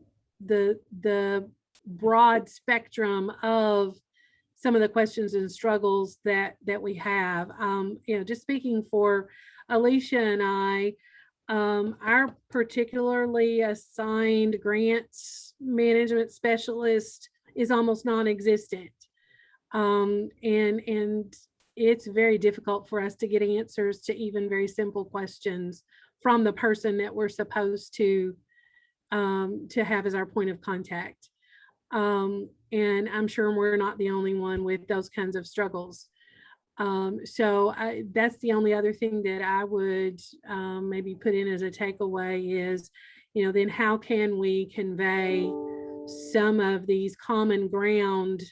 broad spectrum of some of the questions and struggles that we have. Just speaking for Alicia and I, our particularly assigned grants management specialist is almost non-existent. And it's very difficult for us to get answers to even very simple questions from the person that we're supposed to have as our point of contact. And I'm sure we're not the only one with those kinds of struggles. So that's the only other thing that I would maybe put in as a takeaway is, then how can we convey some of these common ground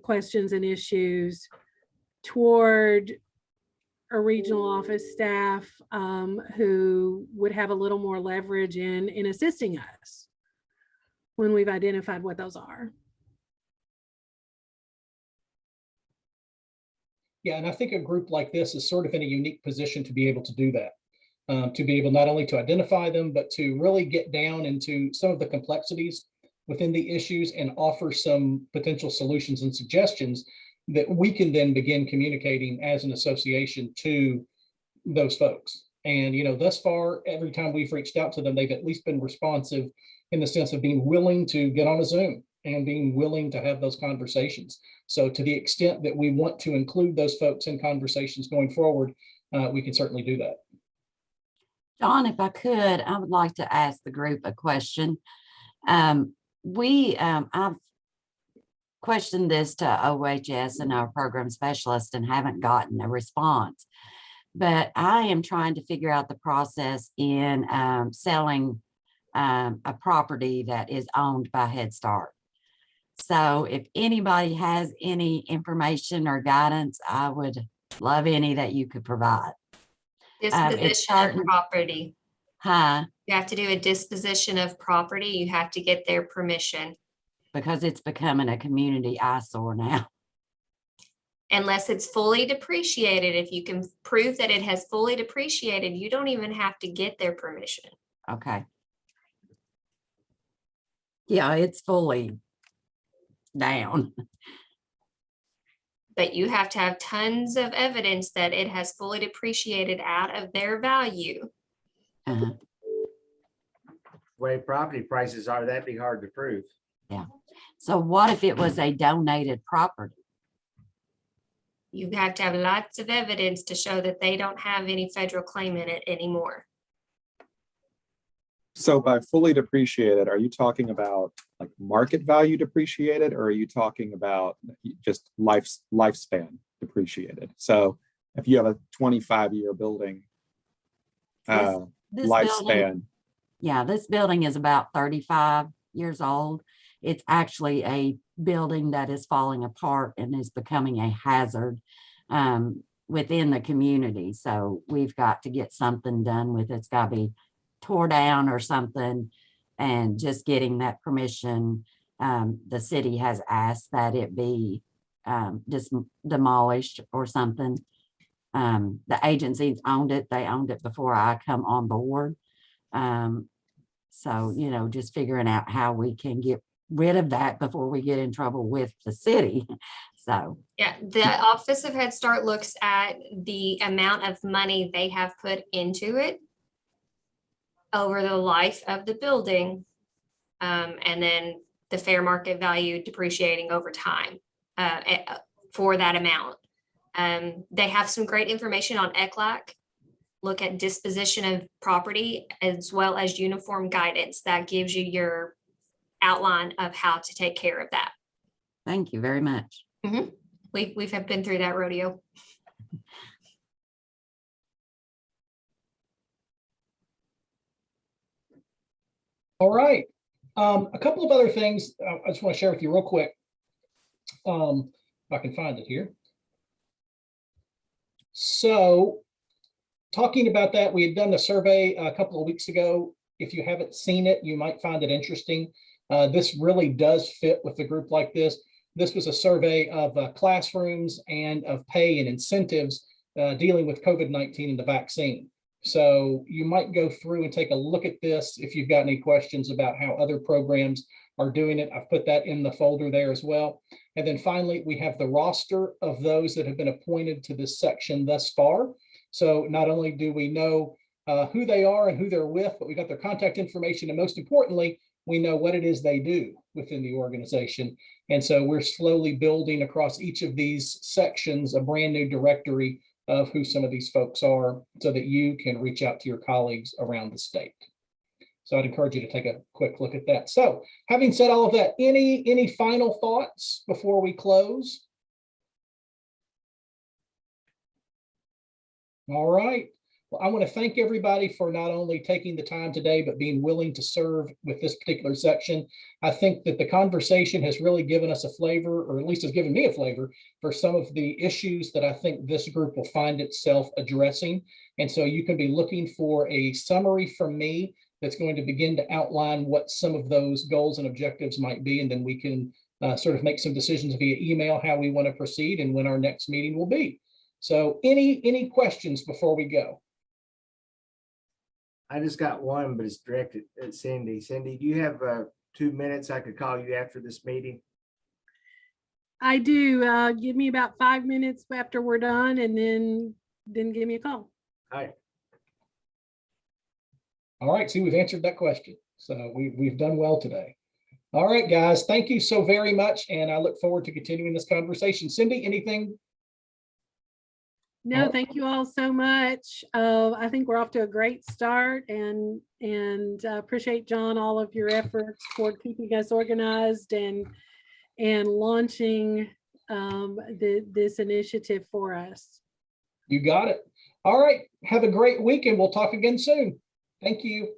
questions and issues toward a regional office staff who would have a little more leverage in assisting us when we've identified what those are. Yeah, and I think a group like this is sort of in a unique position to be able to do that, to be able not only to identify them, but to really get down into some of the complexities within the issues and offer some potential solutions and suggestions that we can then begin communicating as an association to those folks. And, thus far, every time we've reached out to them, they've at least been responsive in the sense of being willing to get on a Zoom and being willing to have those conversations. So to the extent that we want to include those folks in conversations going forward, we can certainly do that. John, if I could, I would like to ask the group a question. I've questioned this to OHS and our program specialist and haven't gotten a response. But I am trying to figure out the process in selling a property that is owned by Head Start. So if anybody has any information or guidance, I would love any that you could provide. Disposition of property. Huh? You have to do a disposition of property. You have to get their permission. Because it's becoming a community eyesore now. Unless it's fully depreciated. If you can prove that it has fully depreciated, you don't even have to get their permission. Okay. Yeah, it's fully down. But you have to have tons of evidence that it has fully depreciated out of their value. Uh-huh. Way property prices are, that'd be hard to prove. Yeah. So what if it was a donated property? You have to have lots of evidence to show that they don't have any federal claim in it anymore. So by fully depreciated, are you talking about like market value depreciated, or are you talking about just lifespan depreciated? So if you have a 25-year building This lifespan. building, yeah, this building is about 35 years old. It's actually a building that is falling apart and is becoming a hazard within the community. So we've got to get something done with it. It's got to be tore down or something, and just getting that permission. The city has asked that it be just demolished or something. The agencies owned it. They owned it before I come on board. So, you know, just figuring out how we can get rid of that before we get in trouble with the city. So, yeah, the Office of Head Start looks at the amount of money they have put into it over the life of the building, and then the fair market value depreciating over time for that amount. They have some great information on ECLAC. Look at disposition of property as well as uniform guidance that gives you your outline of how to take care of that. thank you very much. Mm-hmm. We've been through that rodeo. All right. A couple of other things I just want to share with you real quick. If I can find it here. So talking about that, we had done a survey a couple of weeks ago. If you haven't seen it, you might find it interesting. This really does fit with a group like this. This was a survey of classrooms and of pay and incentives dealing with COVID-19 and the vaccine. So you might go through and take a look at this if you've got any questions about how other programs are doing it. I've put that in the folder there as well. And then finally, we have the roster of those that have been appointed to this section thus far. So not only do we know who they are and who they're with, but we got their contact information. And most importantly, we know what it is they do within the organization. And so we're slowly building across each of these sections a brand new directory of who some of these folks are so that you can reach out to your colleagues around the state. So I'd encourage you to take a quick look at that. So having said all of that, any final thoughts before we close? All right. Well, I want to thank everybody for not only taking the time today, but being willing to serve with this particular section. I think that the conversation has really given us a flavor, or at least has given me a flavor for some of the issues that I think this group will find itself addressing. And so you can be looking for a summary from me that's going to begin to outline what some of those goals and objectives might be. And then we can sort of make some decisions via email how we want to proceed and when our next meeting will be. So any questions before we go? I just got one, but it's directed at Cindy. Cindy, do you have 2 minutes? I could call you after this meeting. I do. Give me about 5 minutes after we're done, and then give me a call. All right. All right. See, we've answered that question. So we've done well today. All right, guys. Thank you so very much. And I look forward to continuing this conversation. Cindy, anything? No, thank you all so much. I think we're off to a great start, and appreciate, John, all of your efforts toward keeping us organized and launching this initiative for us. You got it. All right. Have a great week and we'll talk again soon. Thank you.